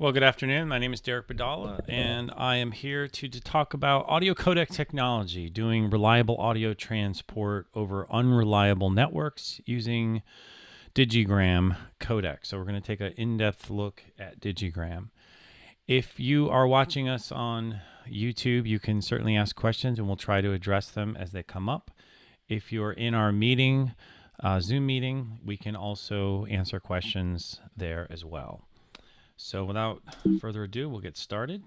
Well, good afternoon. My name is Derek Badala, and I am here to talk about audio codec technology, doing reliable audio transport over unreliable networks using Digigram codecs. So we're going to take an in-depth look at Digigram. If you are watching us on YouTube, you can certainly ask questions, and we'll try to address them as they come up. If you're in our meeting, Zoom meeting, we can also answer questions there as well. So without further ado, we'll get started.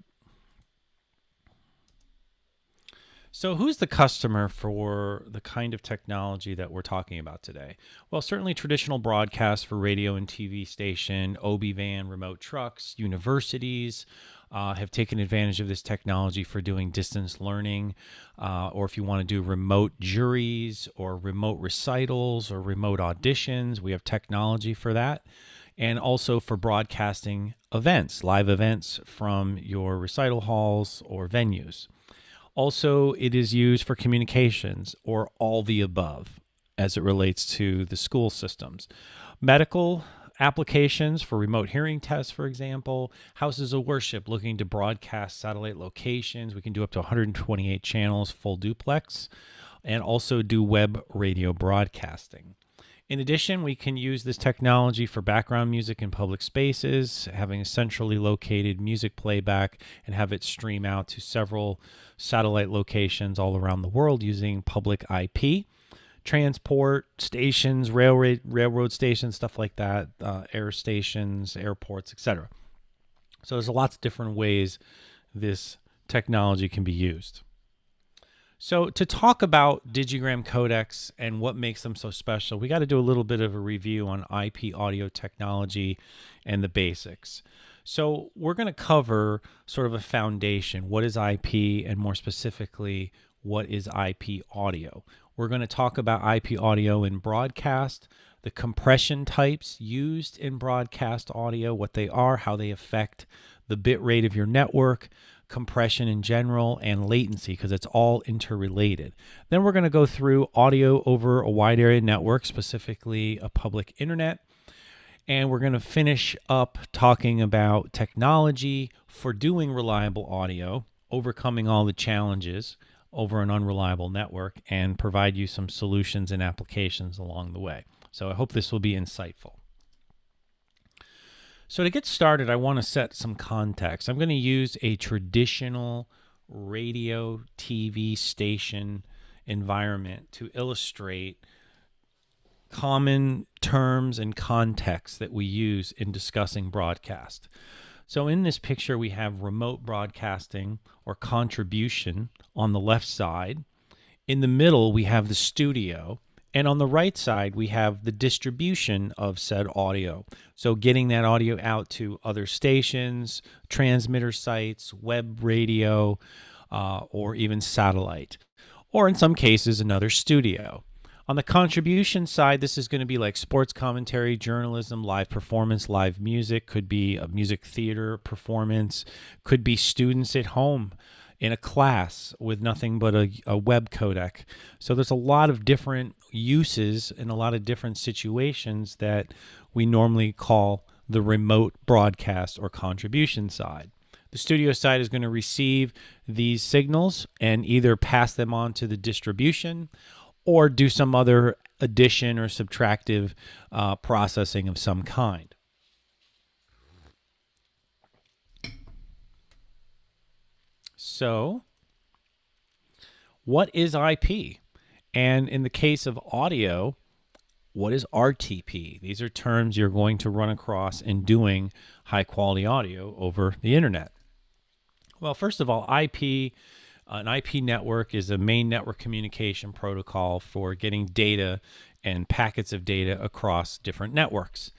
So who's the customer for the kind of technology that we're talking about today? Well, certainly traditional broadcasts for radio and TV station, OB-van, remote trucks, universities have taken advantage of this technology for doing distance learning, or if you want to do remote juries or remote recitals or remote auditions, we have technology for that. And also for broadcasting events, live events from your recital halls or venues. Also, it is used for communications or all the above as it relates to the school systems. Medical applications for remote hearing tests, for example, houses of worship looking to broadcast satellite locations. We can do up to 128 channels, full duplex, and also do web radio broadcasting. In addition, we can use this technology for background music in public spaces, having a centrally located music playback and have it stream out to several satellite locations all around the world using public IP. Transport stations, railroad stations, stuff like that, air stations, airports, etc. So there's lots of different ways this technology can be used. So to talk about Digigram codecs and what makes them so special, we got to do a little bit of a review on IP audio technology and the basics. So we're going to cover sort of a foundation. What is IP, and more specifically, what is IP audio? We're going to talk about IP audio in broadcast, the compression types used in broadcast audio, what they are, how they affect the bit rate of your network, compression in general, and latency, because it's all interrelated. Then we're going to go through audio over a wide area network, specifically a public internet. And we're going to finish up talking about technology for doing reliable audio, overcoming all the challenges over an unreliable network, and provide you some solutions and applications along the way. So I hope this will be insightful. So to get started, I want to set some context. I'm going to use a traditional radio TV station environment to illustrate common terms and context that we use in discussing broadcast. So in this picture, we have remote broadcasting or contribution on the left side. In the middle, we have the studio. And on the right side, we have the distribution of said audio. So getting that audio out to other stations, transmitter sites, web radio, or even satellite. Or in some cases, another studio. On the contribution side, this is going to be like sports commentary, journalism, live performance, live music, could be a music theater performance, could be students at home in a class with nothing but a web codec. So there's a lot of different uses and a lot of different situations that we normally call the remote broadcast or contribution side. The studio side is going to receive these signals and either pass them on to the distribution or do some other addition or subtractive processing of some kind. So, what is IP? And in the case of audio, what is RTP? These are terms you're going to run across in doing high quality audio over the internet. Well, first of all, an IP network is a main network communication protocol for getting data and packets of data across different networks.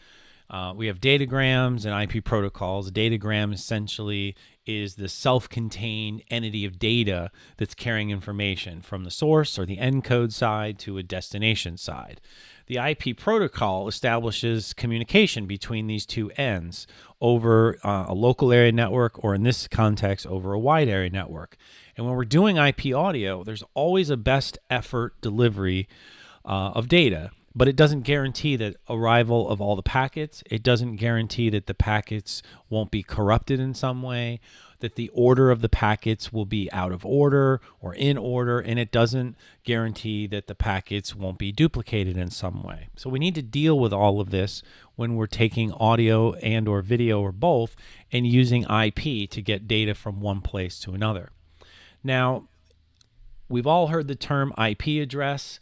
We have datagrams and IP protocols. A datagram essentially is the self-contained entity of data that's carrying information from the source or the encode side to a destination side. The IP protocol establishes communication between these two ends over a local area network, or in this context, over a wide area network. And when we're doing IP audio, there's always a best effort delivery of data. but it doesn't guarantee that arrival of all the packets. It doesn't guarantee that the packets won't be corrupted in some way, that the order of the packets will be out of order or in order, and it doesn't guarantee that the packets won't be duplicated in some way. So we need to deal with all of this when we're taking audio and or video or both and using IP to get data from one place to another. Now, we've all heard the term IP address.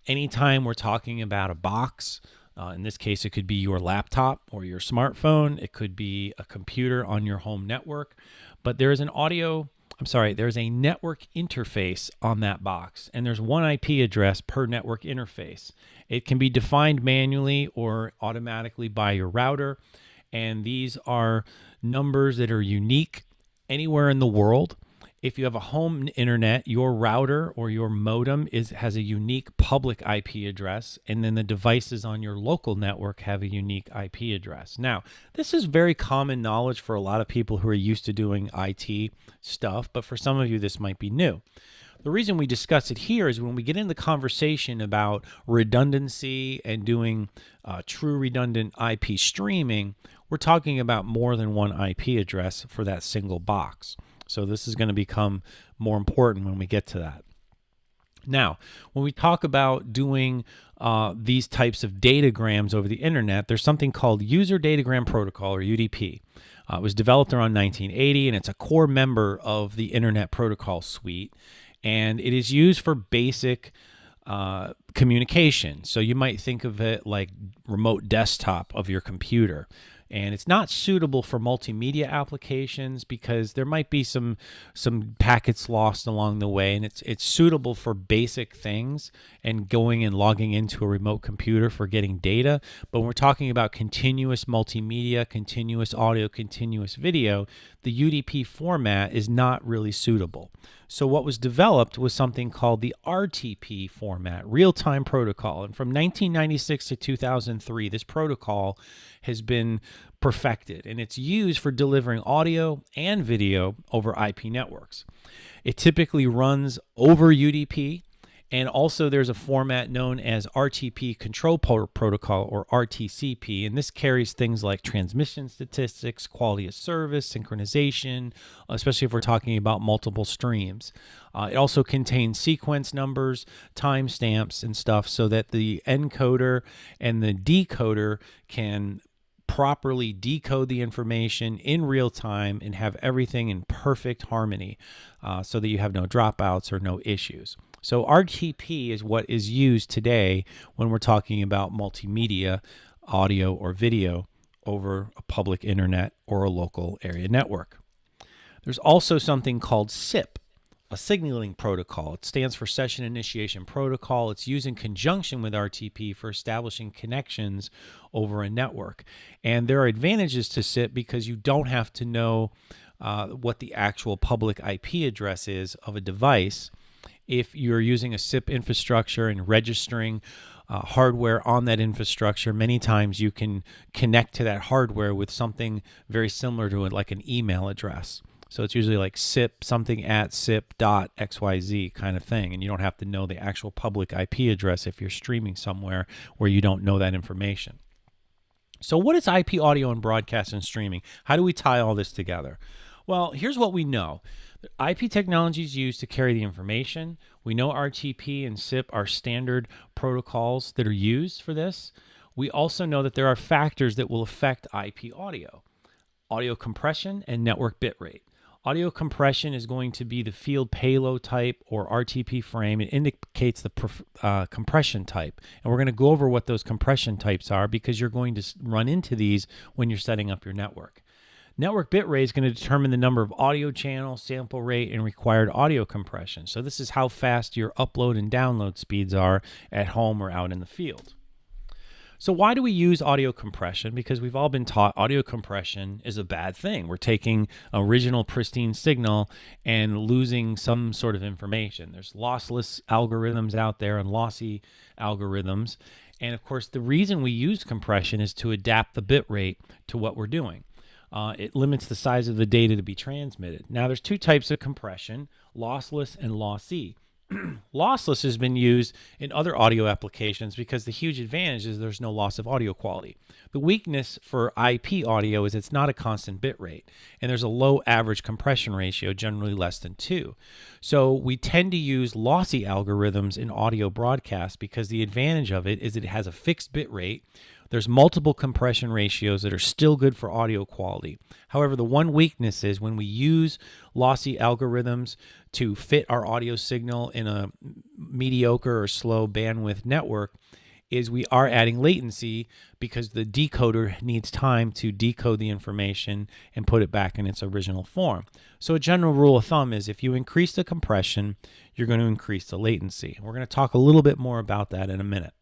Anytime we're talking about a box, in this case, it could be your laptop or your smartphone. It could be a computer on your home network. But there is there's a network interface on that box, and there's one IP address per network interface. It can be defined manually or automatically by your router, and these are numbers that are unique anywhere in the world. If you have a home internet, your router or your modem has a unique public IP address, and then the devices on your local network have a unique IP address. Now, this is very common knowledge for a lot of people who are used to doing IT stuff, but for some of you, this might be new. The reason we discuss it here is when we get into the conversation about redundancy and doing true redundant IP streaming, we're talking about more than one IP address for that single box. So this is going to become more important when we get to that. Now, when we talk about doing these types of datagrams over the internet, there's something called User Datagram Protocol, or UDP. It was developed around 1980, and it's a core member of the Internet Protocol Suite, and it is used for basic communication. So you might think of it like remote desktop of your computer. And it's not suitable for multimedia applications because there might be some packets lost along the way, and it's suitable for basic things and going and logging into a remote computer for getting data. But when we're talking about continuous multimedia, continuous audio, continuous video, the UDP format is not really suitable. So what was developed was something called the RTP format, real-time protocol. And from 1996 to 2003, this protocol has been perfected, and it's used for delivering audio and video over IP networks. It typically runs over UDP, and also there's a format known as RTP Control Protocol, or RTCP, and this carries things like transmission statistics, quality of service, synchronization, especially if we're talking about multiple streams. It also contains sequence numbers, timestamps, and stuff so that the encoder and the decoder can properly decode the information in real time and have everything in perfect harmony so that you have no dropouts or no issues. So RTP is what is used today when we're talking about multimedia, audio or video over a public internet or a local area network. There's also something called SIP, a signaling protocol. It stands for Session Initiation Protocol. It's used in conjunction with RTP for establishing connections over a network. And there are advantages to SIP because you don't have to know what the actual public IP address is of a device. If you're using a SIP infrastructure and registering hardware on that infrastructure, many times you can connect to that hardware with something very similar to it, like an email address. So it's usually like SIP something at SIP.xyz kind of thing. And you don't have to know the actual public IP address if you're streaming somewhere where you don't know that information. So what is IP audio and broadcast and streaming? How do we tie all this together? Well, here's what we know. IP technology is used to carry the information. We know RTP and SIP are standard protocols that are used for this. We also know that there are factors that will affect IP audio. Audio compression and network bitrate. Audio compression is going to be the field payload type or RTP frame. It indicates the compression type. And we're going to go over what those compression types are because you're going to run into these when you're setting up your network. Network bitrate is going to determine the number of audio channels, sample rate, and required audio compression. So this is how fast your upload and download speeds are at home or out in the field. So why do we use audio compression? Because we've all been taught audio compression is a bad thing. We're taking original pristine signal and losing some sort of information. There's lossless algorithms out there and lossy algorithms. And of course, the reason we use compression is to adapt the bit rate to what we're doing. It limits the size of the data to be transmitted. Now, there's two types of compression, lossless and lossy. Lossless has been used in other audio applications because the huge advantage is there's no loss of audio quality. The weakness for IP audio is it's not a constant bit rate, and there's a low average compression ratio, generally less than 2. So we tend to use lossy algorithms in audio broadcasts because the advantage of it is it has a fixed bit rate. There's multiple compression ratios that are still good for audio quality. However, the one weakness is when we use lossy algorithms to fit our audio signal in a mediocre or slow bandwidth network is we are adding latency because the decoder needs time to decode the information and put it back in its original form. So a general rule of thumb is if you increase the compression, you're going to increase the latency. We're going to talk a little bit more about that in a minute.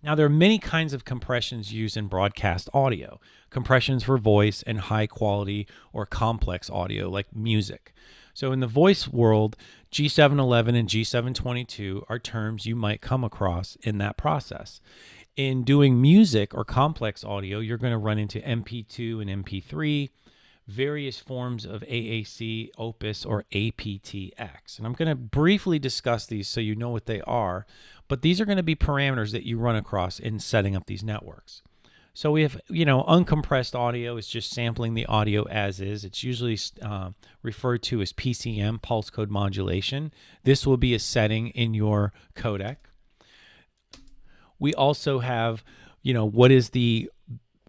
Now, there are many kinds of compressions used in broadcast audio. Compressions for voice and high quality or complex audio like music. So in the voice world, G711 and G722 are terms you might come across in that process. In doing music or complex audio, you're going to run into MP2 and MP3, various forms of AAC, Opus, or aptX. And I'm going to briefly discuss these so you know what they are, but these are going to be parameters that you run across in setting up these networks. So we have, uncompressed audio is just sampling the audio as is. It's usually referred to as PCM, pulse code modulation. This will be a setting in your codec. We also have, what is the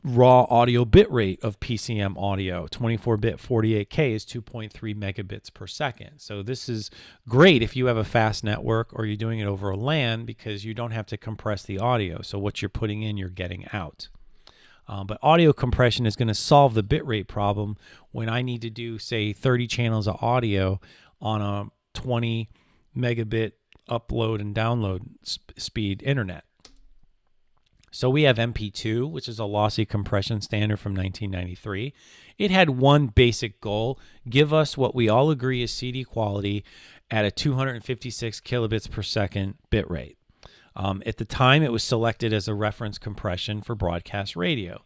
raw audio bit rate of PCM audio. 24-bit 48K is 2.3 megabits per second. So this is great if you have a fast network or you're doing it over a LAN because you don't have to compress the audio. So what you're putting in, you're getting out. But audio compression is going to solve the bitrate problem when I need to do, say, 30 channels of audio on a 20 megabit upload and download speed internet. So we have MP2, which is a lossy compression standard from 1993. It had one basic goal: give us what we all agree is CD quality at a 256 kilobits per second bit rate. At the time, it was selected as a reference compression for broadcast radio.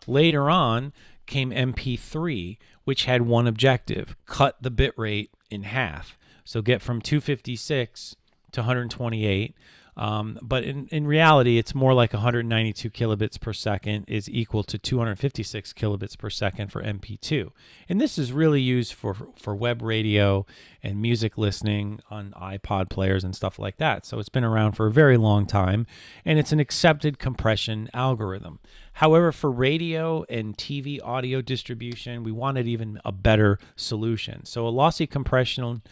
Later on came MP3, which had one objective: cut the bit rate in half. So get from 256 to 128. But in reality, it's more like 192 kilobits per second is equal to 256 kilobits per second for MP2. And this is really used for web radio and music listening on iPod players and stuff like that. So it's been around for a very long time, and it's an accepted compression algorithm. However, for radio and TV audio distribution, we wanted even a better solution. So a lossy compression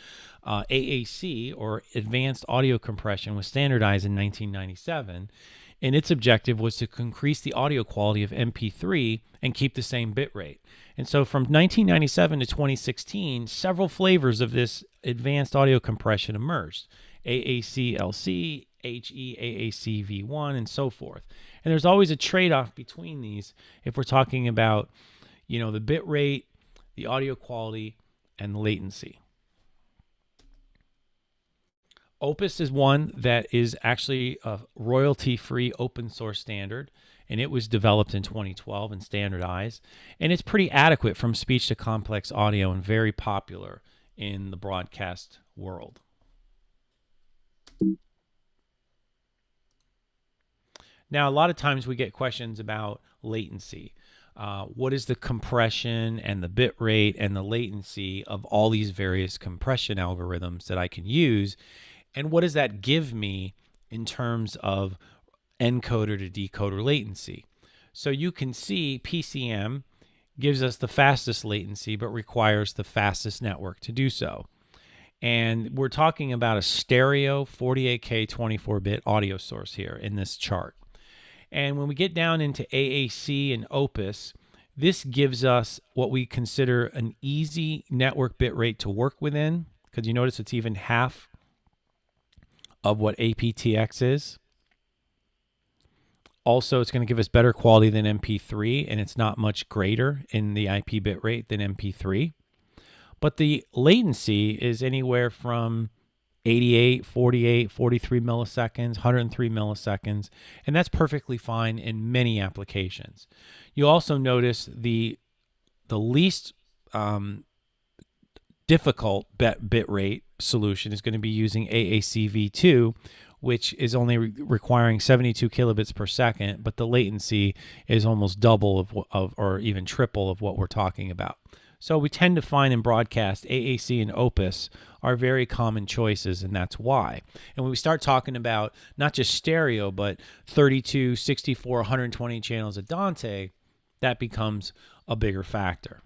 AAC, or Advanced Audio Compression, was standardized in 1997, and its objective was to increase the audio quality of MP3 and keep the same bit rate. And so from 1997 to 2016, several flavors of this advanced audio compression emerged: AAC-LC, HE-AAC V1, and so forth. And there's always a trade-off between these if we're talking about, the bit rate, the audio quality, and the latency. Opus is one that is actually a royalty-free open source standard, and it was developed in 2012 and standardized. And it's pretty adequate from speech to complex audio and very popular in the broadcast world. Now, a lot of times we get questions about latency latency. What is the compression and the bit rate and the latency of all these various compression algorithms that I can use? And what does that give me in terms of encoder to decoder latency? So you can see PCM gives us the fastest latency latency but requires the fastest network to do so. And we're talking about a stereo 48K 24-bit audio source here in this chart. And when we get down into AAC and Opus, this gives us what we consider an easy network bit rate to work within, because you notice it's even half of what aptX is. Also, it's going to give us better quality than MP3, and it's not much greater in the IP bit rate than MP3. But the latency is anywhere from 88, 48, 43 milliseconds, 103 milliseconds, and that's perfectly fine in many applications. You'll also notice the least difficult bit rate solution is going to be using AAC-V2, which is only requiring 72 kilobits per second, but the latency is almost double of or even triple of what we're talking about. So we tend to find in broadcast AAC and Opus are very common choices, and that's why. And when we start talking about not just stereo, but 32, 64, 120 channels of Dante, that becomes a bigger factor.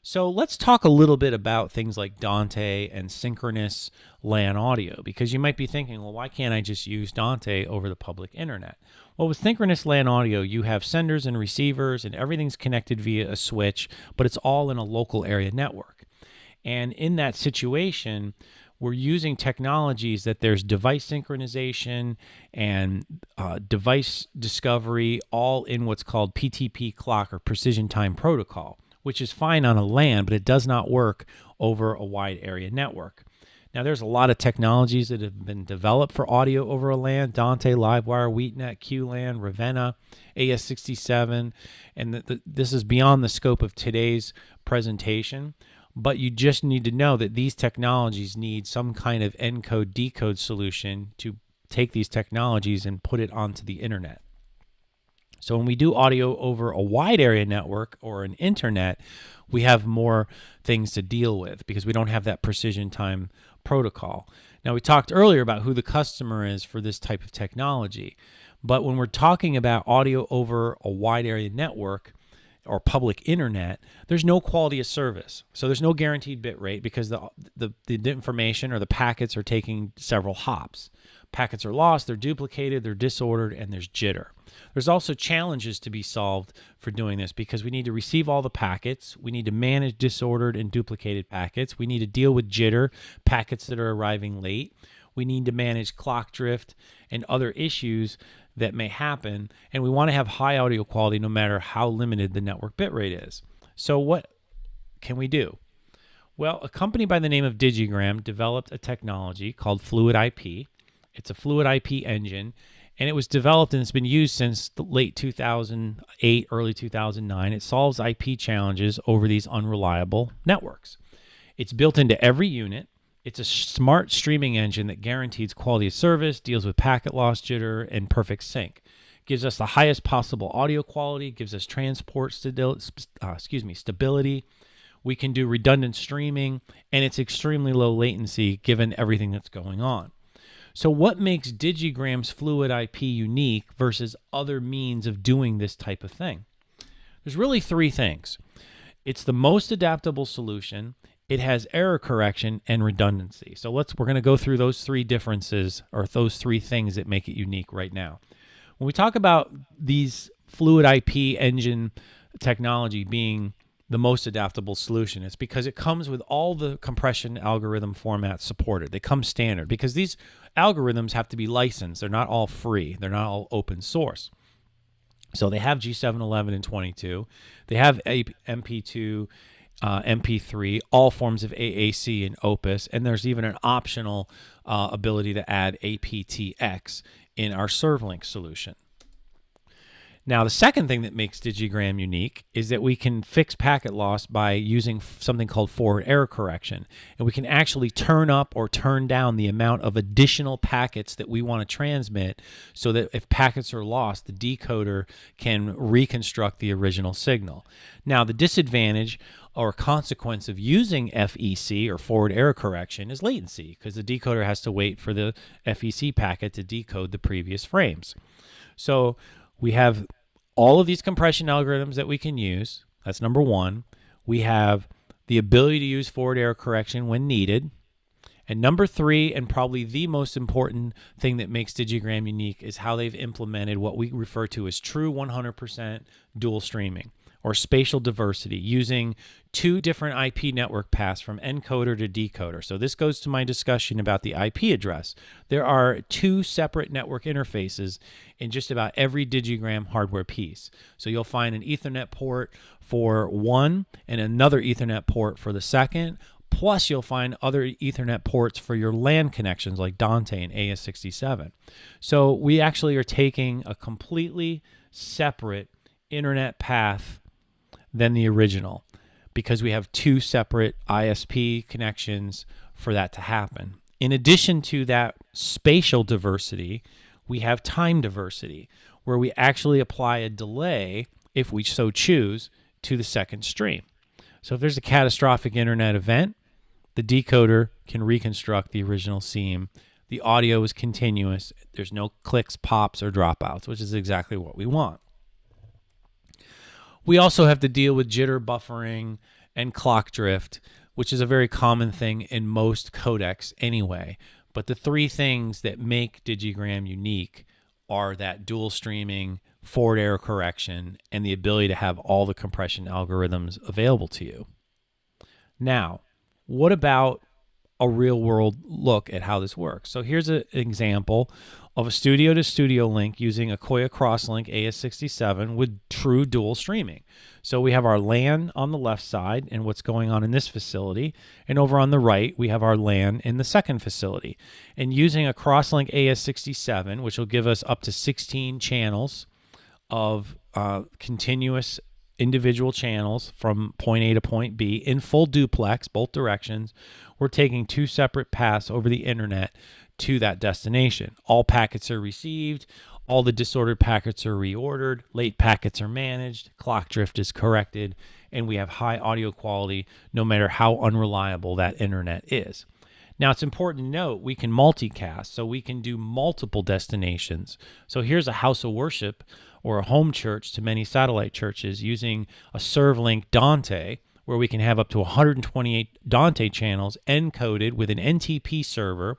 So let's talk a little bit about things like Dante and synchronous LAN audio, because you might be thinking, well, why can't I just use Dante over the public internet? Well, with synchronous LAN audio, you have senders and receivers, and everything's connected via a switch, but it's all in a local area network. And in that situation, we're using technologies that there's device synchronization and device discovery, all in what's called PTP clock or precision time protocol, which is fine on a LAN, but it does not work over a wide area network. Now, there's a lot of technologies that have been developed for audio over a LAN: Dante, Livewire, WheatNet, QLAN, Ravenna, AS67, and this is beyond the scope of today's presentation. But you just need to know that these technologies need some kind of encode decode solution to take these technologies and put it onto the internet. So when we do audio over a wide area network or an internet, we have more things to deal with because we don't have that precision time protocol. Now, we talked earlier about who the customer is for this type of technology, but when we're talking about audio over a wide area network or public internet, there's no quality of service. So there's no guaranteed bit rate because the information or the packets are taking several hops. Packets are lost, they're duplicated, they're disordered, and there's jitter. There's also challenges to be solved for doing this because we need to receive all the packets, we need to manage disordered and duplicated packets, we need to deal with jitter, packets that are arriving late, we need to manage clock drift and other issues that may happen, and we want to have high audio quality no matter how limited the network bitrate is. So what can we do? Well, a company by the name of Digigram developed a technology called Fluid IP. It's a Fluid IP engine, and it was developed and it's been used since the late 2008, early 2009. It solves IP challenges over these unreliable networks. It's built into every unit. It's a smart streaming engine that guarantees quality of service, deals with packet loss, jitter, and perfect sync. Gives us the highest possible audio quality, gives us transport stability. We can do redundant streaming, and it's extremely low latency given everything that's going on. So what makes Digigram's Fluid IP unique versus other means of doing this type of thing? There's really three things. It's the most adaptable solution. It has error correction and redundancy. So we're going to go through those three differences or those three things that make it unique right now. When we talk about these Fluid IP engine technology being the most adaptable solution, it's because it comes with all the compression algorithm formats supported. They come standard because these algorithms have to be licensed. They're not all free. They're not all open source. So they have G7, 11, and 22. They have MP2, MP3, all forms of AAC and Opus, and there's even an optional ability to add aptX in our ServLink solution. Now, the second thing that makes Digigram unique is that we can fix packet loss by using something called forward error correction. And we can actually turn up or turn down the amount of additional packets that we want to transmit so that if packets are lost, the decoder can reconstruct the original signal. Now, the disadvantage or consequence of using FEC or forward error correction is latency because the decoder has to wait for the FEC packet to decode the previous frames. So we have all of these compression algorithms that we can use. That's number one. We have the ability to use forward error correction when needed. And number three, and probably the most important thing that makes Digigram unique, is how they've implemented what we refer to as true 100% dual streaming or spatial diversity using two different IP network paths from encoder to decoder. So this goes to my discussion about the IP address. There are two separate network interfaces in just about every Digigram hardware piece. So you'll find an Ethernet port for one and another Ethernet port for the second. Plus, you'll find other Ethernet ports for your LAN connections like Dante and AS67. So we actually are taking a completely separate internet path than the original. because we have two separate ISP connections for that to happen. In addition to that spatial diversity, we have time diversity, where we actually apply a delay, if we so choose, to the second stream. So if there's a catastrophic internet event, the decoder can reconstruct the original seam. The audio is continuous. There's no clicks, pops, or dropouts, which is exactly what we want. We also have to deal with jitter buffering and clock drift, which is a very common thing in most codecs anyway. But the three things that make Digigram unique are that dual streaming, forward error correction, and the ability to have all the compression algorithms available to you. Now, what about a real world look at how this works? So here's an example of a studio to studio link using a Koya Crosslink AS67 with true dual streaming. So we have our LAN on the left side and what's going on in this facility, and over on the right we have our LAN in the second facility. And using a Crosslink AS67, which will give us up to 16 channels of continuous individual channels from point A to point B in full duplex, both directions, we're taking two separate paths over the internet to that destination. All packets are received, all the disordered packets are reordered, late packets are managed, clock drift is corrected, and we have high audio quality no matter how unreliable that internet is. Now, it's important to note we can multicast, so we can do multiple destinations. So here's a house of worship or a home church to many satellite churches using a ServLink Dante, where we can have up to 128 Dante channels encoded with an NTP server,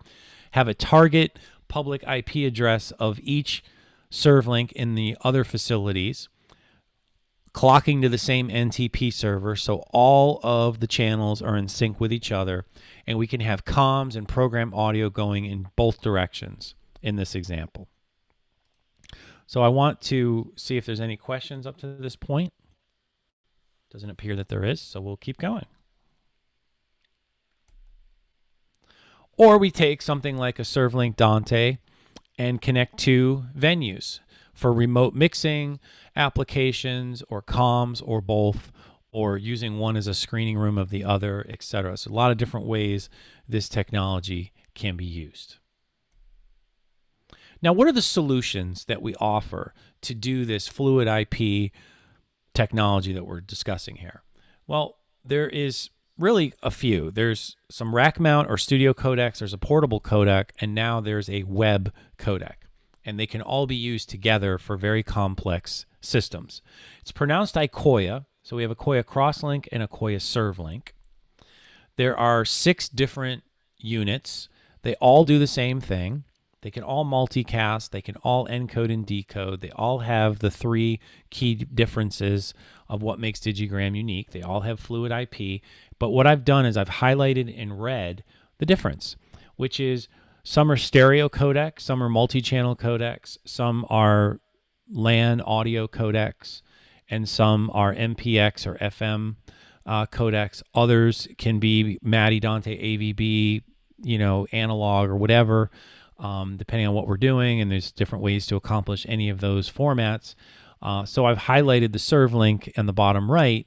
have a target public IP address of each ServLink in the other facilities, clocking to the same NTP server, so all of the channels are in sync with each other, and we can have comms and program audio going in both directions in this example. So I want to see if there's any questions up to this point. Doesn't appear that there is, so we'll keep going. Or we take something like a ServLink Dante and connect to venues for remote mixing applications or comms or both, or using one as a screening room of the other, etc. So a lot of different ways this technology can be used. Now, what are the solutions that we offer to do this fluid IP technology that we're discussing here? Well, there is really a few. There's some rack mount or studio codecs, there's a portable codec, and now there's a web codec. And they can all be used together for very complex systems. It's pronounced Ikoya, so we have a Koya Crosslink and a Koya ServLink. There are 6 different units. They all do the same thing. They can all multicast. They can all encode and decode. They all have the 3 key differences of what makes Digigram unique. They all have fluid IP. But what I've done is I've highlighted in red the difference, which is some are stereo codecs, some are multi-channel codecs, some are LAN audio codecs, and some are MPX or FM codecs. Others can be MADI, Dante, AVB, analog or whatever, depending on what we're doing, and there's different ways to accomplish any of those formats. So I've highlighted the ServLink on the bottom right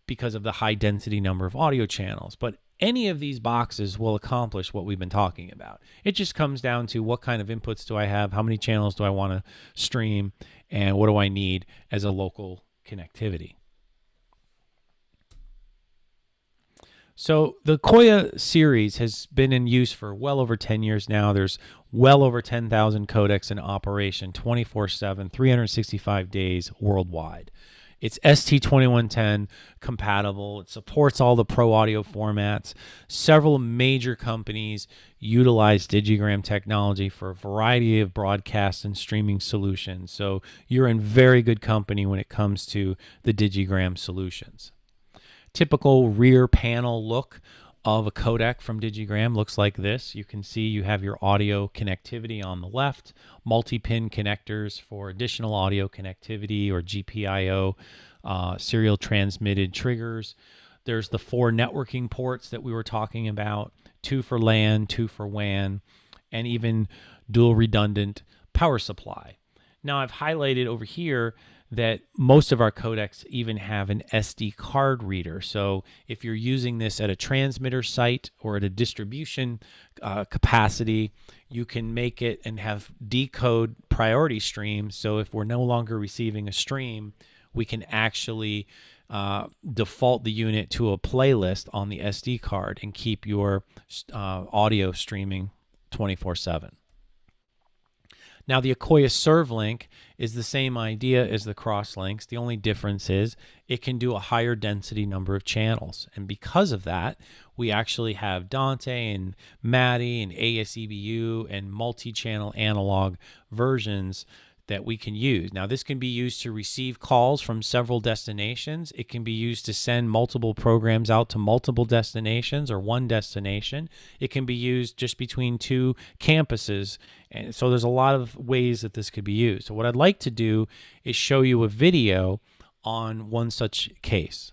because of the high density number of audio channels. But any of these boxes will accomplish what we've been talking about. It just comes down to what kind of inputs do I have, how many channels do I want to stream, and what do I need as a local connectivity. So the Koya series has been in use for well over 10 years now. There's well over 10,000 codecs in operation 24/7, 365 days worldwide. It's ST2110 compatible. It supports all the pro audio formats. Several major companies utilize Digigram technology for a variety of broadcast and streaming solutions. So you're in very good company when it comes to the Digigram solutions. Typical rear panel look of a codec from Digigram looks like this. You can see you have your audio connectivity on the left, multi-pin connectors for additional audio connectivity or GPIO, serial transmitted triggers. There's the 4 networking ports that we were talking about, 2 for LAN, 2 for WAN, and even dual redundant power supply. Now I've highlighted over here that most of our codecs even have an SD card reader. So if you're using this at a transmitter site or at a distribution capacity, you can make it and have decode priority streams. So if we're no longer receiving a stream, we can actually default the unit to a playlist on the SD card and keep your audio streaming 24/7. Now, the Akoya ServLink is the same idea as the Crosslinks. The only difference is it can do a higher density number of channels. And because of that, we actually have Dante and MADI and ASEBU and multi-channel analog versions that we can use. Now, this can be used to receive calls from several destinations. It can be used to send multiple programs out to multiple destinations or one destination. It can be used just between two campuses. And so there's a lot of ways that this could be used. So what I'd like to do is show you a video on one such case.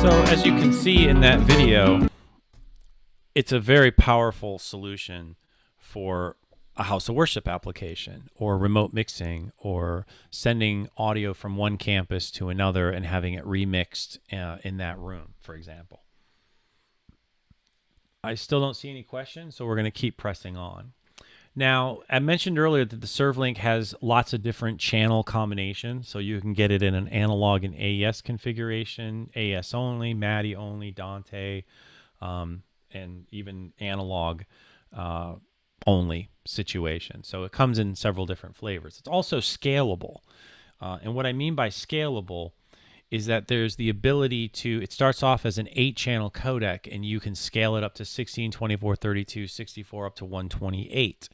So as you can see in that video, it's a very powerful solution for a house of worship application or remote mixing or sending audio from one campus to another and having it remixed in that room, for example. I still don't see any questions, so we're going to keep pressing on. Now, I mentioned earlier that the ServLink has lots of different channel combinations, so you can get it in an analog and AES configuration, AES only, MADI only, Dante, and even analog only situation. So it comes in several different flavors. It's also scalable. And what I mean by scalable is that there's the ability to, it starts off as an 8-channel codec, and you can scale it up to 16, 24, 32, 64, up to 128.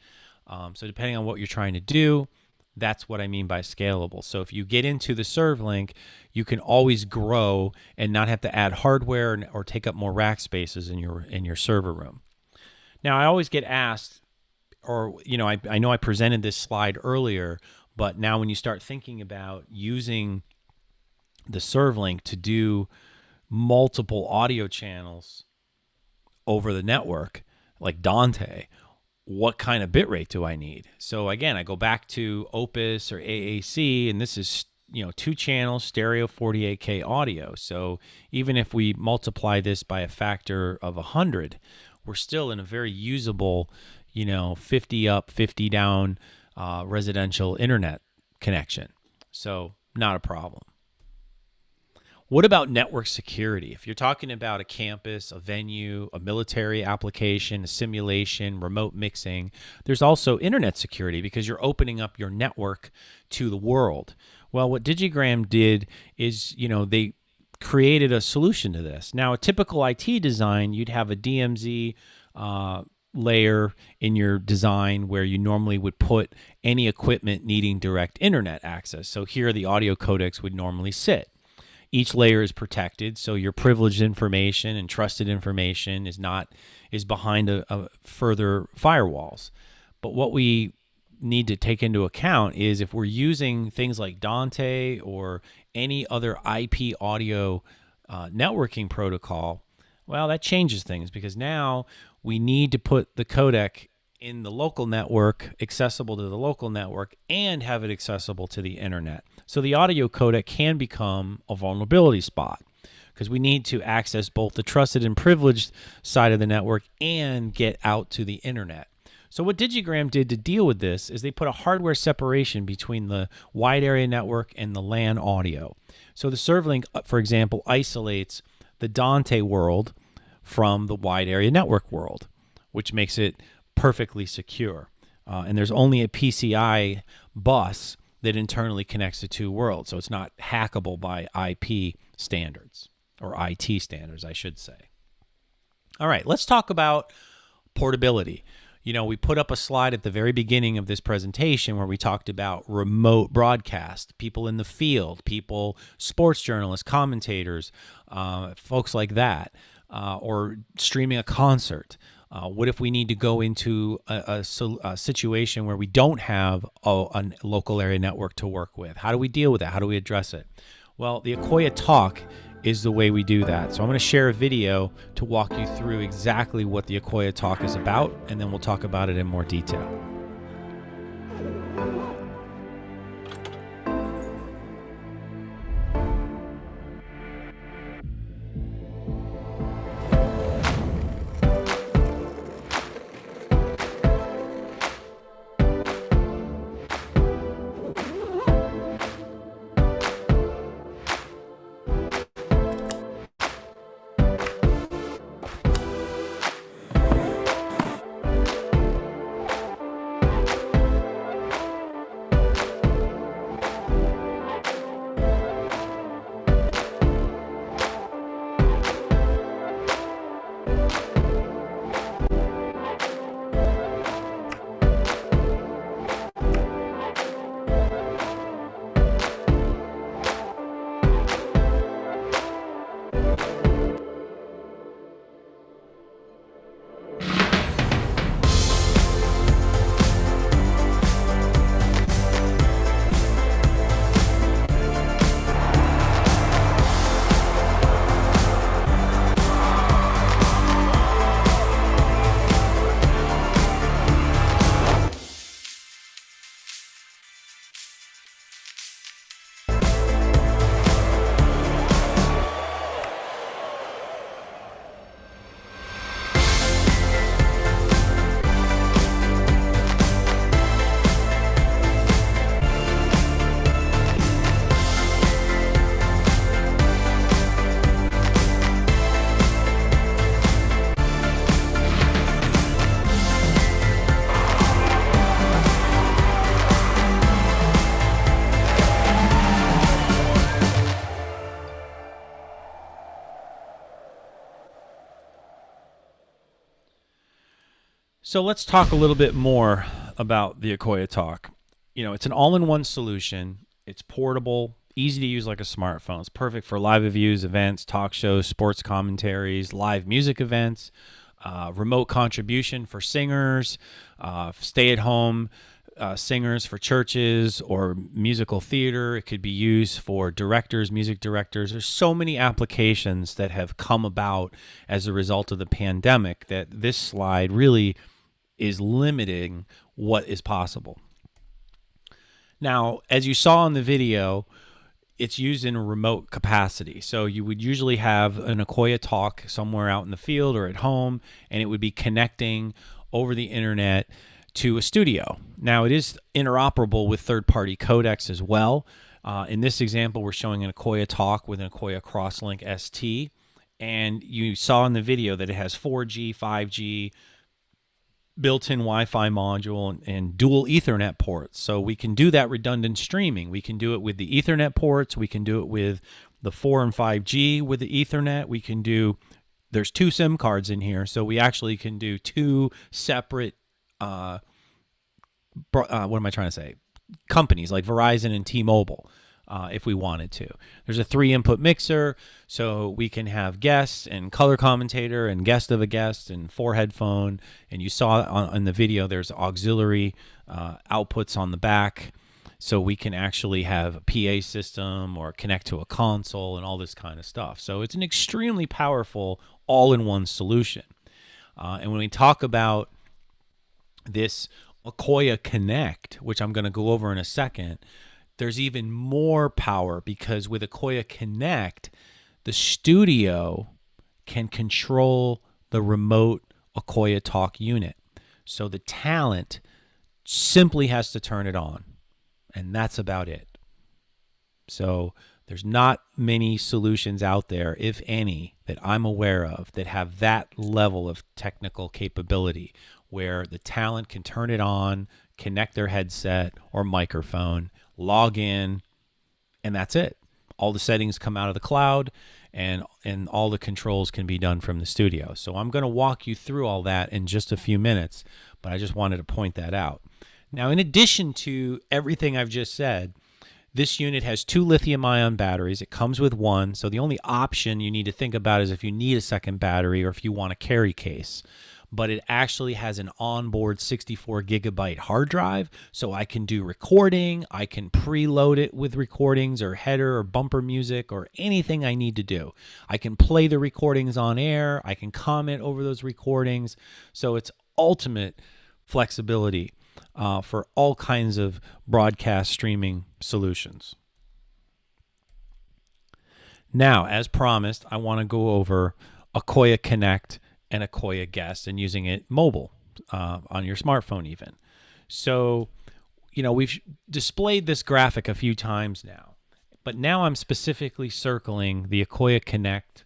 So depending on what you're trying to do, that's what I mean by scalable. So if you get into the ServLink, you can always grow and not have to add hardware or take up more rack spaces in your server room. Now, I always get asked, or I know I presented this slide earlier, but now when you start thinking about using the ServLink to do multiple audio channels over the network, like Dante, what kind of bitrate do I need? So again, I go back to Opus or AAC, and this is 2 channels stereo 48K audio. So even if we multiply this by a factor of 100, we're still in a very usable 50 up, 50 down residential internet connection. So not a problem. What about network security? If you're talking about a campus, a venue, a military application, a simulation, remote mixing, there's also internet security because you're opening up your network to the world. Well, what Digigram did is, they created a solution to this. Now, a typical IT design, you'd have a DMZ layer in your design where you normally would put any equipment needing direct internet access. So here the audio codecs would normally sit. Each layer is protected, so your privileged information and trusted information is behind a further firewalls. But what we need to take into account is if we're using things like Dante or any other IP audio networking protocol, well, that changes things because now we need to put the codec in the local network, accessible to the local network, and have it accessible to the internet. So the audio codec can become a vulnerability spot because we need to access both the trusted and privileged side of the network and get out to the internet. So what Digigram did to deal with this is they put a hardware separation between the wide area network and the LAN audio. So the ServLink, for example, isolates the Dante world from the wide area network world, which makes it perfectly secure. And there's only a PCI bus that internally connects the two worlds. So it's not hackable by IP standards, or IT standards, I should say. All right, let's talk about portability. We put up a slide at the very beginning of this presentation where we talked about remote broadcast, people in the field, sports journalists, commentators, folks like that, or streaming a concert. What if we need to go into a situation where we don't have a local area network to work with? How do we deal with that? How do we address it? Well, the Akoya Talk is the way we do that. So I'm going to share a video to walk you through exactly what the Akoya Talk is about, and then we'll talk about it in more detail. So let's talk a little bit more about the Akoya Talk. It's an all-in-one solution. It's portable, easy to use like a smartphone. It's perfect for live reviews, events, talk shows, sports commentaries, live music events, remote contribution for singers, stay-at-home singers for churches or musical theater. It could be used for directors, music directors. There's so many applications that have come about as a result of the pandemic that this slide really is limiting what is possible. Now, as you saw in the video, it's used in a remote capacity. So you would usually have an Akoya Talk somewhere out in the field or at home, and it would be connecting over the internet to a studio. Now, it is interoperable with third-party codecs as well, In this example, we're showing an Akoya Talk with an Akoya Crosslink ST. And you saw in the video that it has 4G, 5G, built-in Wi-Fi module, and dual Ethernet ports. So we can do that redundant streaming. We can do it with the Ethernet ports. We can do it with the 4 and 5G with the Ethernet. We can do, there's 2 SIM cards in here, so we actually can do 2 separate, what am I trying to say? Companies like Verizon and T-Mobile. If we wanted to. There's a 3-input mixer, so we can have guests and color commentator and guest of a guest and 4 headphone. And you saw in the video there's auxiliary outputs on the back, so we can actually have a PA system or connect to a console and all this kind of stuff. So it's an extremely powerful all-in-one solution. And when we talk about this Akoya Connect, which I'm going to go over in a second, there's even more power, because with Akoya Connect, the studio can control the remote Akoya Talk unit. So the talent simply has to turn it on, and that's about it. So there's not many solutions out there, if any, that I'm aware of that have that level of technical capability, where the talent can turn it on, connect their headset or microphone, log in, and that's it. All the settings come out of the cloud, and all the controls can be done from the studio. So I'm going to walk you through all that in just a few minutes, but I just wanted to point that out. Now, in addition to everything I've just said, this unit has 2 lithium-ion batteries. It comes with 1, so the only option you need to think about is if you need a second battery or if you want a carry case. But it actually has an onboard 64 gigabyte hard drive, so I can do recording. I can preload it with recordings or header or bumper music or anything I need to do. I can play the recordings on air. I can comment over those recordings. So it's ultimate flexibility for all kinds of broadcast streaming solutions. Now, as promised, I want to go over Akoya Connect and Akoya Guest, and using it mobile on your smartphone even. So, we've displayed this graphic a few times now, but now I'm specifically circling the Akoya Connect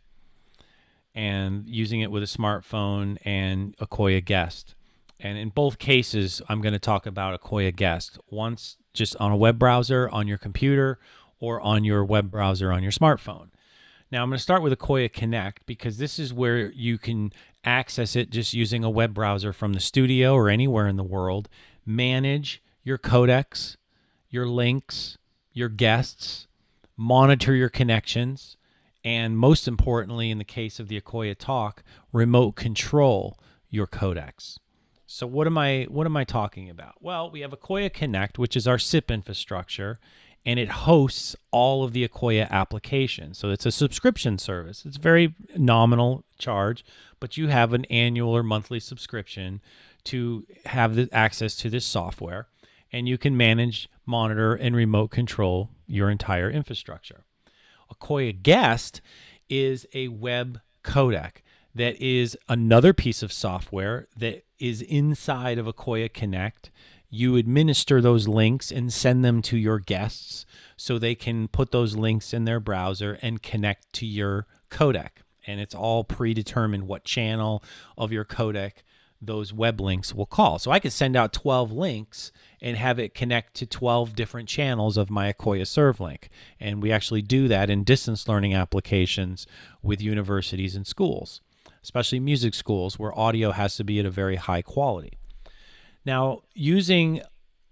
and using it with a smartphone and Akoya Guest. And in both cases, I'm going to talk about Akoya Guest, once just on a web browser on your computer or on your web browser on your smartphone. Now, I'm going to start with Akoya Connect, because this is where you can access it just using a web browser from the studio or anywhere in the world, manage your codecs, your links, your guests, monitor your connections, and most importantly, in the case of the Akoya Talk, remote control your codecs. So what am I talking about? Well, we have Akoya Connect, which is our SIP infrastructure, and it hosts all of the Akoya applications. So it's a subscription service. It's very nominal charge, but you have an annual or monthly subscription to have the access to this software, and you can manage, monitor, and remote control your entire infrastructure. Akoya Guest is a web codec that is another piece of software that is inside of Akoya Connect. You administer those links and send them to your guests so they can put those links in their browser and connect to your codec. And it's all predetermined what channel of your codec those web links will call. So I could send out 12 links and have it connect to 12 different channels of my Akoya ServLink. And we actually do that in distance learning applications with universities and schools, especially music schools where audio has to be at a very high quality. Now, using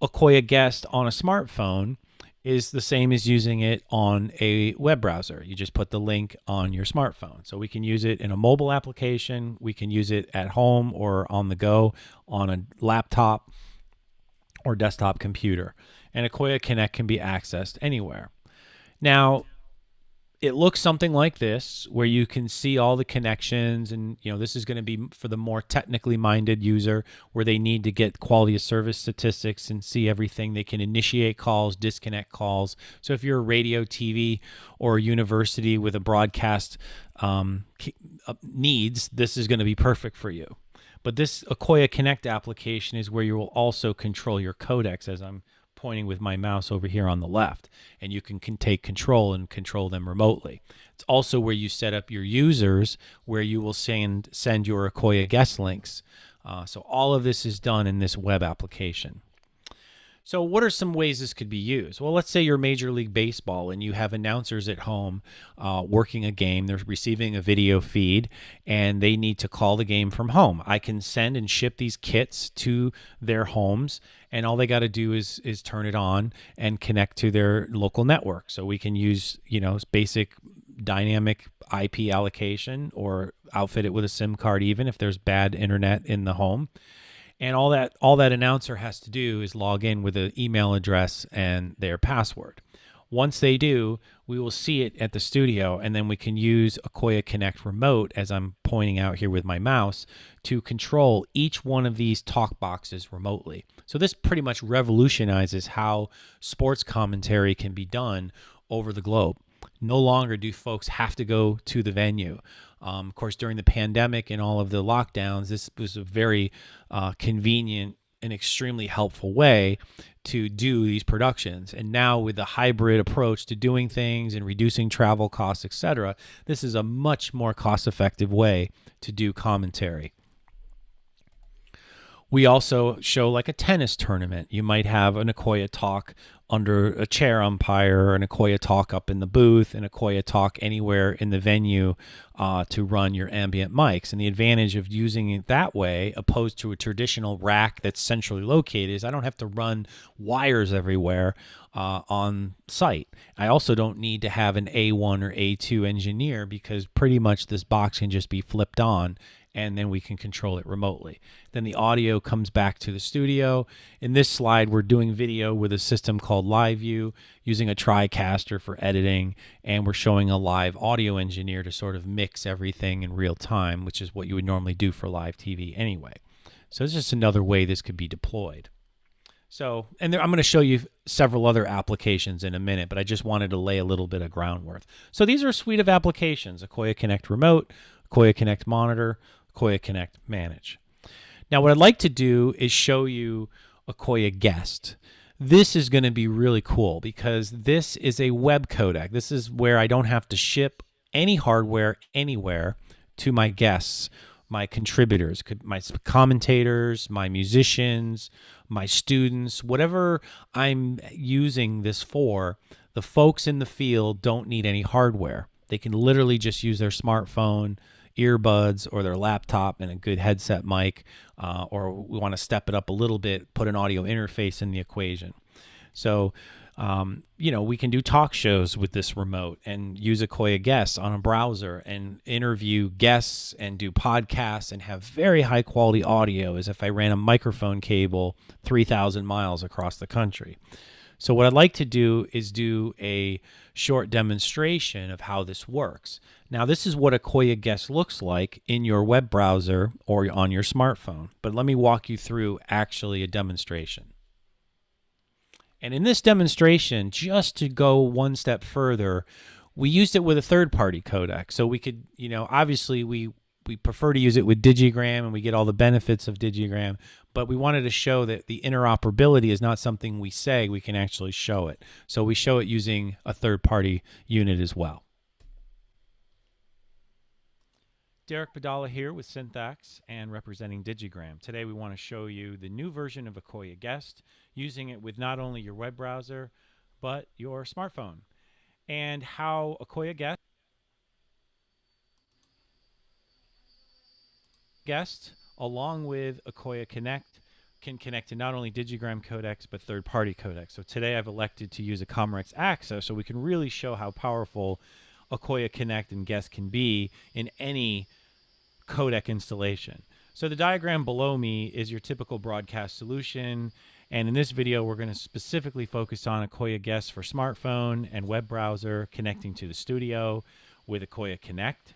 Akoya Guest on a smartphone is the same as using it on a web browser. You just put the link on your smartphone. So we can use it in a mobile application. We can use it at home or on the go on a laptop or desktop computer. And Akoya Connect can be accessed anywhere. Now, it looks something like this, where you can see all the connections, and this is going to be for the more technically minded user, where they need to get quality of service statistics and see everything. They can initiate calls, disconnect calls. So if you're a radio, TV, or a university with a broadcast needs, this is going to be perfect for you. But this Akoya Connect application is where you will also control your codecs, as I'm pointing with my mouse over here on the left, and you can take control and control them remotely. It's also where you set up your users, where you will send your Akoya guest links. So all of this is done in this web application. So what are some ways this could be used? Well, let's say you're Major League Baseball and you have announcers at home working a game. They're receiving a video feed and they need to call the game from home. I can send and ship these kits to their homes, and all they got to do is turn it on and connect to their local network. So we can use, basic dynamic IP allocation or outfit it with a SIM card even if there's bad internet in the home. And all that announcer has to do is log in with an email address and their password. Once they do, we will see it at the studio, and then we can use Akoya Connect Remote, as I'm pointing out here with my mouse, to control each one of these talk boxes remotely. So this pretty much revolutionizes how sports commentary can be done over the globe. No longer do folks have to go to the venue. Of course, during the pandemic and all of the lockdowns, this was a very convenient and extremely helpful way to do these productions. And now with the hybrid approach to doing things and reducing travel costs, etc., this is a much more cost-effective way to do commentary. We also show like a tennis tournament. You might have an Akoya talk under a chair umpire, an Akoya talk up in the booth, an Akoya talk anywhere in the venue to run your ambient mics. And the advantage of using it that way, opposed to a traditional rack that's centrally located, is I don't have to run wires everywhere on site. I also don't need to have an A1 or A2 engineer, because pretty much this box can just be flipped on and then we can control it remotely. Then the audio comes back to the studio. In this slide, we're doing video with a system called LiveView, using a TriCaster for editing, and we're showing a live audio engineer to sort of mix everything in real time, which is what you would normally do for live TV anyway. So it's just another way this could be deployed. So, and I'm going to show you several other applications in a minute, but I just wanted to lay a little bit of groundwork. So these are a suite of applications: Akoya Connect Remote, Akoya Connect Monitor, Akoya Connect Manage. Now, what I'd like to do is show you Akoya Guest. This is going to be really cool because this is a web codec. This is where I don't have to ship any hardware anywhere to my guests, my contributors, my commentators, my musicians, my students, whatever I'm using this for. The folks in the field don't need any hardware. They can literally just use their smartphone, earbuds, or their laptop and a good headset mic, or we want to step it up a little bit, put an audio interface in the equation. So, we can do talk shows with this remote and use Akoya Guests on a browser and interview guests and do podcasts and have very high quality audio as if I ran a microphone cable 3,000 miles across the country. So what I'd like to do is do a short demonstration of how this works. Now, this is what Akoya Guest looks like in your web browser or on your smartphone. But let me walk you through actually a demonstration. And in this demonstration, just to go one step further, we used it with a third-party codec. So we could, obviously we prefer to use it with Digigram, and we get all the benefits of Digigram, but we wanted to show that the interoperability is not something we say, we can actually show it. So we show it using a third-party unit as well. Derek Badala here with Syntax and representing Digigram. Today we want to show you the new version of Akoya Guest, using it with not only your web browser, but your smartphone, and how Akoya Guest, along with Akoya Connect, can connect to not only Digigram codecs, but third-party codecs. So today I've elected to use a Comrex Access so we can really show how powerful Akoya Connect and Guest can be in any codec installation. So the diagram below me is your typical broadcast solution, and in this video we're going to specifically focus on Akoya Guest for smartphone and web browser connecting to the studio with Akoya Connect.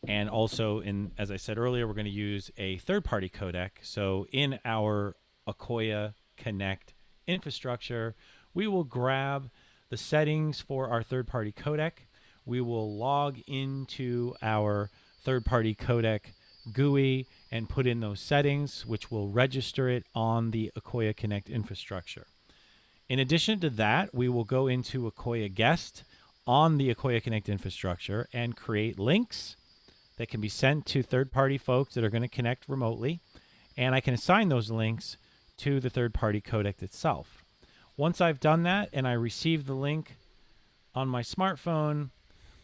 And also, as I said earlier, we're going to use a third-party codec. So in our Akoya Connect infrastructure, we will grab the settings for our third-party codec. We will log into our third-party codec GUI and put in those settings, which will register it on the Akoya Connect infrastructure. In addition to that, we will go into Akoya Guest on the Akoya Connect infrastructure and create links that can be sent to third-party folks that are going to connect remotely, and I can assign those links to the third-party codec itself. Once I've done that and I receive the link on my smartphone,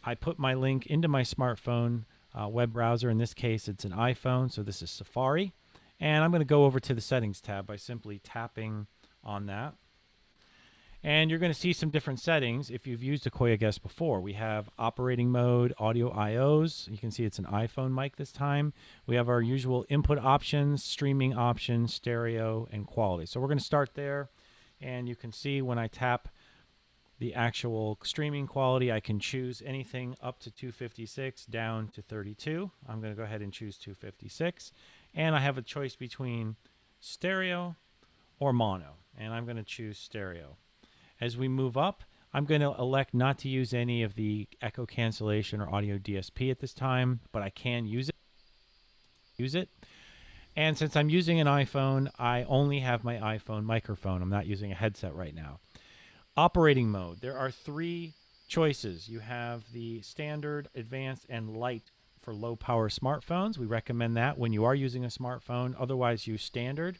I put my link into my smartphone web browser. In this case, it's an iPhone, so this is Safari. And I'm going to go over to the Settings tab by simply tapping on that. And you're going to see some different settings if you've used Akoya Guest before. We have operating mode, audio IOs. You can see it's an iPhone mic this time. We have our usual input options, streaming options, stereo, and quality. So we're going to start there. And you can see when I tap the actual streaming quality, I can choose anything up to 256 down to 32. I'm going to go ahead and choose 256. And I have a choice between stereo or mono. And I'm going to choose stereo. As we move up, I'm going to elect not to use any of the echo cancellation or audio DSP at this time, but I can use it. And since I'm using an iPhone, I only have my iPhone microphone. I'm not using a headset right now. Operating mode. There are 3 choices. You have the standard, advanced, and light for low power smartphones. We recommend that when you are using a smartphone. Otherwise, use standard.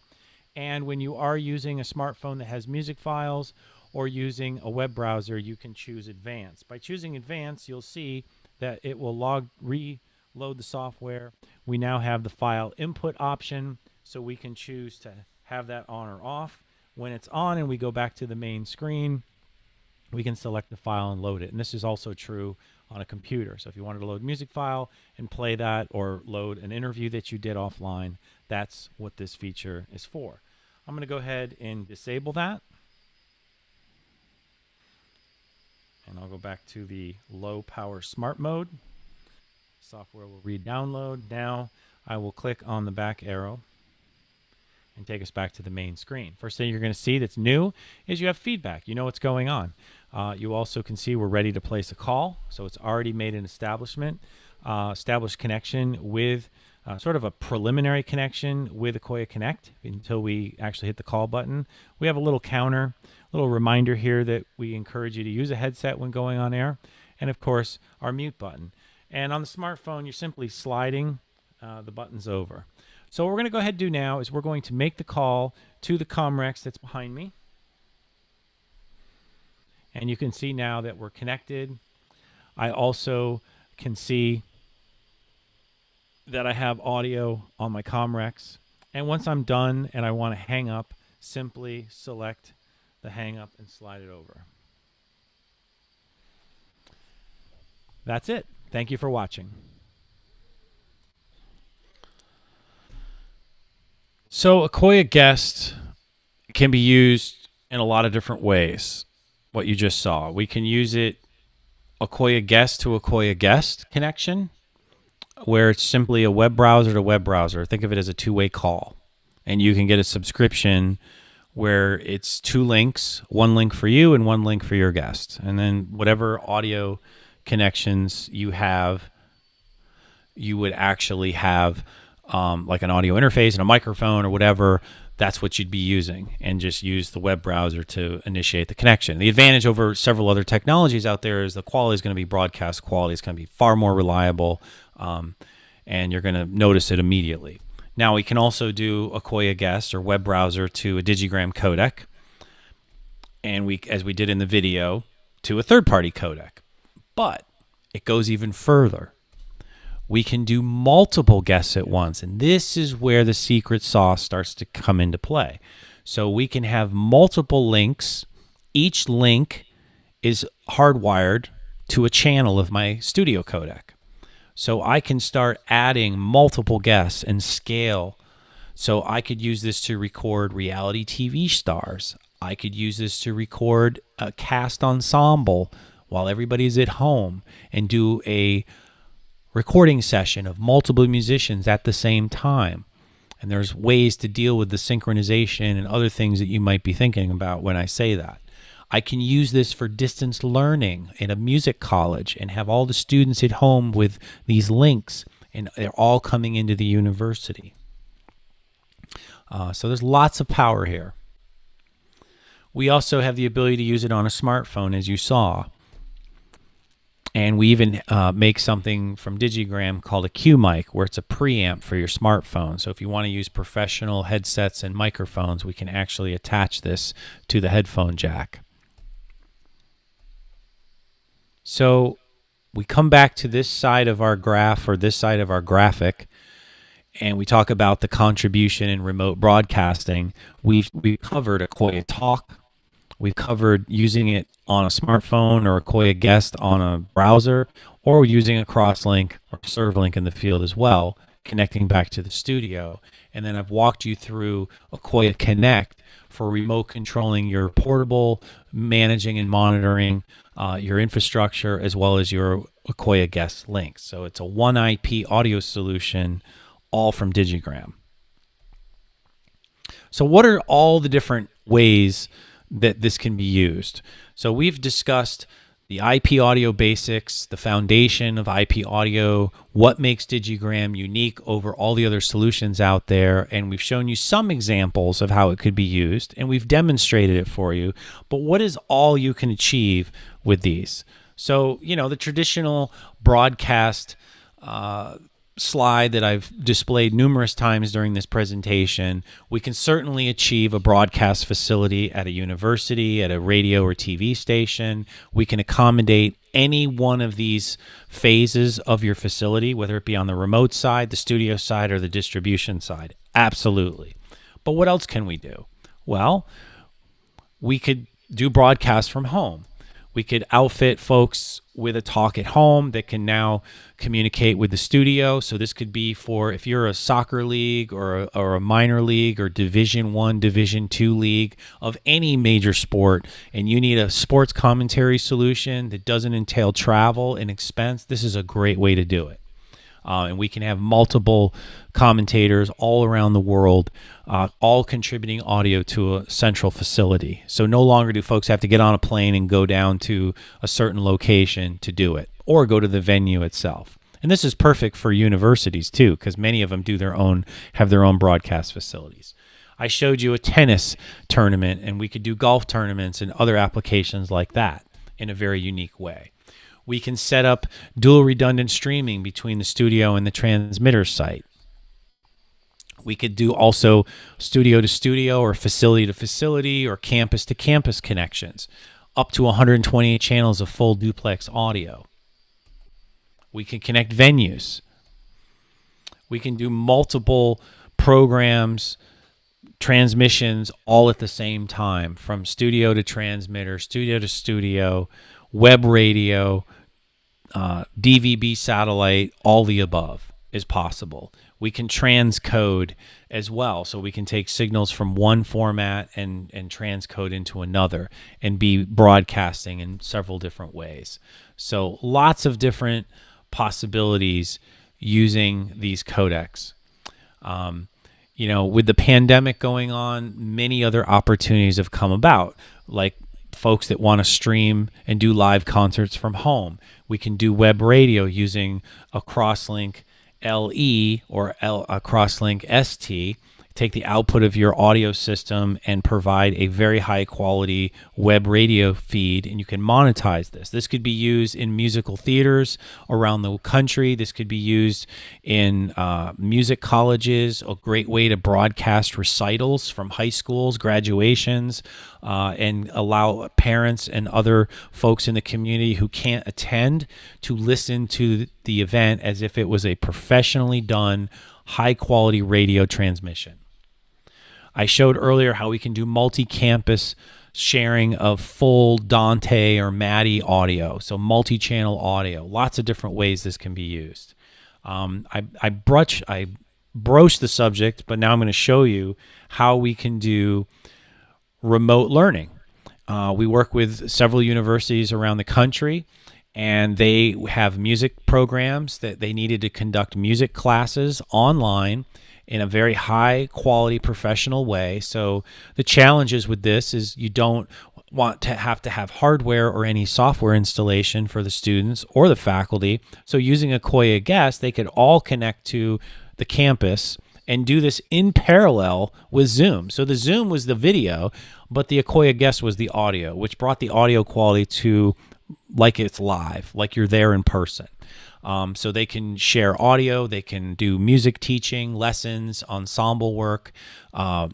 And when you are using a smartphone that has music files or using a web browser, you can choose advanced. By choosing advanced, you'll see that it will reload the software. We now have the file input option, so we can choose to have that on or off. When it's on and we go back to the main screen, we can select the file and load it. And this is also true on a computer. So if you wanted to load a music file and play that, or load an interview that you did offline, that's what this feature is for. I'm going to go ahead and disable that. And I'll go back to the low power smart mode. Software will re-download. Now I will click on the back arrow and take us back to the main screen. First thing you're going to see that's new is you have feedback. You know what's going on. You also can see we're ready to place a call. So it's already made an established connection with sort of a preliminary connection with Akoya Connect until we actually hit the call button. We have a little counter, a little reminder here that we encourage you to use a headset when going on air. And of course, our mute button. And on the smartphone, you're simply sliding the buttons over. So what we're going to go ahead and do now is we're going to make the call to the Comrex that's behind me. And you can see now that we're connected. I also can see that I have audio on my Comrex. And once I'm done and I want to hang up, simply select the hang up and slide it over. That's it. Thank you for watching. So Akoya Guest can be used in a lot of different ways. What you just saw. We can use it Akoya Guest to Akoya Guest connection, where it's simply a web browser to web browser. Think of it as a two-way call. And you can get a subscription where it's 2 links, 1 link for you and 1 link for your guest. And then whatever audio connections you have, you would actually have like an audio interface and a microphone or whatever. That's what you'd be using, and just use the web browser to initiate the connection. The advantage over several other technologies out there is the quality is going to be broadcast quality. It's going to be far more reliable, and you're going to notice it immediately. Now, we can also do Akoya Guest or web browser to a Digigram codec, and as we did in the video, to a third-party codec. But it goes even further. We can do multiple guests at once, and this is where the secret sauce starts to come into play. So we can have multiple links. Each link is hardwired to a channel of my studio codec. So I can start adding multiple guests and scale. So I could use this to record reality TV stars. I could use this to record a cast ensemble while everybody's at home and do a recording session of multiple musicians at the same time. And there's ways to deal with the synchronization and other things that you might be thinking about when I say that. I can use this for distance learning in a music college and have all the students at home with these links, and they're all coming into the university. So there's lots of power here. We also have the ability to use it on a smartphone, as you saw. And we even make something from Digigram called a Q mic, where it's a preamp for your smartphone. So if you want to use professional headsets and microphones, we can actually attach this to the headphone jack. So we come back to this side of our graph, or this side of our graphic, and we talk about the contribution in remote broadcasting. We've covered Akoya Talk. We've covered using it on a smartphone or Akoya Guest on a browser, or using a Crosslink or ServeLink in the field as well, connecting back to the studio. And then I've walked you through Akoya Connect for remote controlling your portable, managing and monitoring your infrastructure, as well as your Akoya Guest links. So it's a one IP audio solution, all from Digigram. So what are all the different ways that this can be used? So we've discussed the IP audio basics, the foundation of IP audio, what makes Digigram unique over all the other solutions out there, and we've shown you some examples of how it could be used, and we've demonstrated it for you. But what is all you can achieve with these? So, the traditional broadcast slide that I've displayed numerous times during this presentation, we can certainly achieve a broadcast facility at a university, at a radio or TV station. We can accommodate any one of these phases of your facility, whether it be on the remote side, the studio side, or the distribution side. Absolutely. But what else can we do? Well, we could do broadcasts from home. We could outfit folks with a talk at home that can now communicate with the studio. So this could be for if you're a soccer league or a minor league or Division I, Division II league of any major sport, and you need a sports commentary solution that doesn't entail travel and expense. This is a great way to do it. And we can have multiple commentators all around the world, all contributing audio to a central facility. So no longer do folks have to get on a plane and go down to a certain location to do it, or go to the venue itself. And this is perfect for universities too, because many of them have their own broadcast facilities. I showed you a tennis tournament, and we could do golf tournaments and other applications like that in a very unique way. We can set up dual redundant streaming between the studio and the transmitter site. We could do also studio to studio or facility to facility or campus to campus connections, up to 128 channels of full duplex audio. We can connect venues. We can do multiple programs, transmissions all at the same time, from studio to transmitter, studio to studio, web radio, DVB satellite, all the above is possible. We can transcode as well, so we can take signals from one format and transcode into another and be broadcasting in several different ways. So lots of different possibilities using these codecs. With the pandemic going on, many other opportunities have come about, like folks that want to stream and do live concerts from home. We can do web radio using a Crosslink LE or a Crosslink ST. Take the output of your audio system and provide a very high quality web radio feed, and you can monetize this. This could be used in musical theaters around the country. This could be used in music colleges, a great way to broadcast recitals from high schools, graduations, and allow parents and other folks in the community who can't attend to listen to the event as if it was a professionally done, high quality radio transmission. I showed earlier how we can do multi-campus sharing of full Dante or Maddie audio, so multi-channel audio. Lots of different ways this can be used. I broached the subject, but now I'm going to show you how we can do remote learning. We work with several universities around the country, and they have music programs that they needed to conduct music classes online in a very high quality professional way. So the challenges with this is you don't want to have hardware or any software installation for the students or the faculty. So using Akoya Guest, they could all connect to the campus and do this in parallel with Zoom. So the Zoom was the video, but the Akoya Guest was the audio, which brought the audio quality to like it's live, like you're there in person. So they can share audio, they can do music teaching, lessons, ensemble work,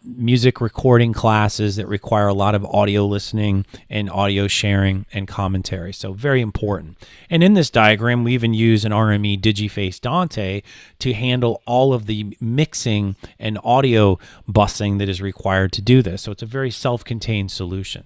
music recording classes that require a lot of audio listening and audio sharing and commentary. So very important. And in this diagram, we even use an RME Digiface Dante to handle all of the mixing and audio busing that is required to do this. So it's a very self-contained solution.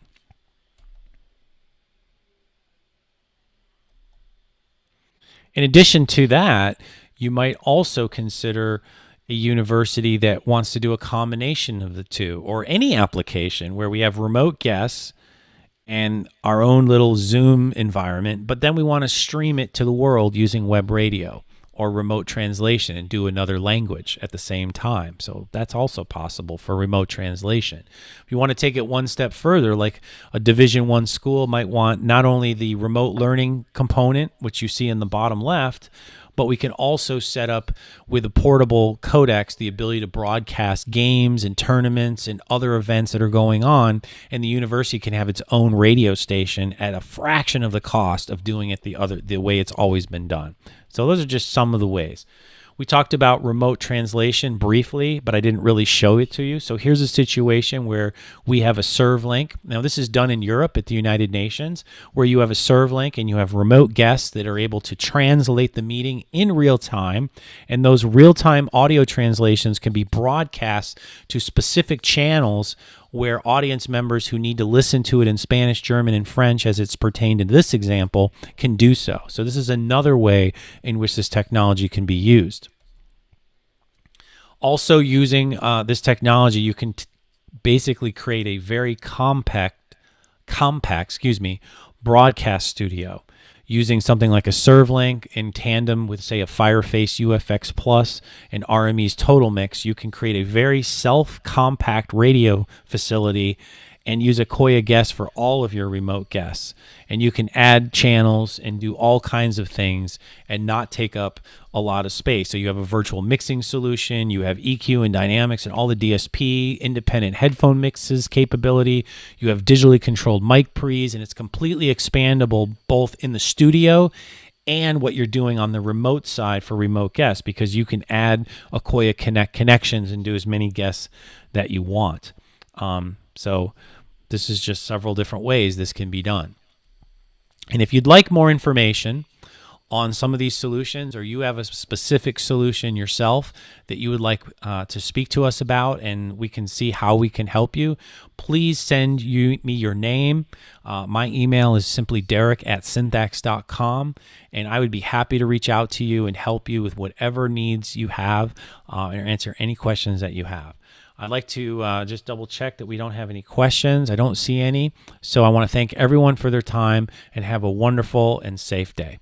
In addition to that, you might also consider a university that wants to do a combination of the two, or any application where we have remote guests and our own little Zoom environment, but then we want to stream it to the world using web radio or remote translation and do another language at the same time. So that's also possible for remote translation. If you want to take it one step further, like a Division I school might want not only the remote learning component, which you see in the bottom left, but we can also set up with a portable codecs the ability to broadcast games and tournaments and other events that are going on, and the university can have its own radio station at a fraction of the cost of doing it the way it's always been done. So those are just some of the ways. We talked about remote translation briefly, but I didn't really show it to you. So here's a situation where we have a serve link. Now, this is done in Europe at the United Nations, where you have a serve link and you have remote guests that are able to translate the meeting in real time. And those real-time audio translations can be broadcast to specific channels where audience members who need to listen to it in Spanish, German, and French, as it's pertained in this example, can do so. So this is another way in which this technology can be used. Also, using this technology, you can basically create a very compact, broadcast studio using something like a serve link in tandem with, say, a Fireface UFX Plus and RME's Total Mix. You can create a very self-compact radio facility and use Akoya Guest for all of your remote guests. And you can add channels and do all kinds of things and not take up a lot of space. So you have a virtual mixing solution, you have EQ and dynamics and all the DSP, independent headphone mixes capability, you have digitally controlled mic pre's, and it's completely expandable both in the studio and what you're doing on the remote side for remote guests, because you can add Akoya Connect connections and do as many guests that you want. So this is just several different ways this can be done. And if you'd like more information on some of these solutions, or you have a specific solution yourself that you would like to speak to us about and we can see how we can help you, please send me your name. My email is simply derek@syntax.com, and I would be happy to reach out to you and help you with whatever needs you have or answer any questions that you have. I'd like to just double check that we don't have any questions. I don't see any. So I want to thank everyone for their time and have a wonderful and safe day.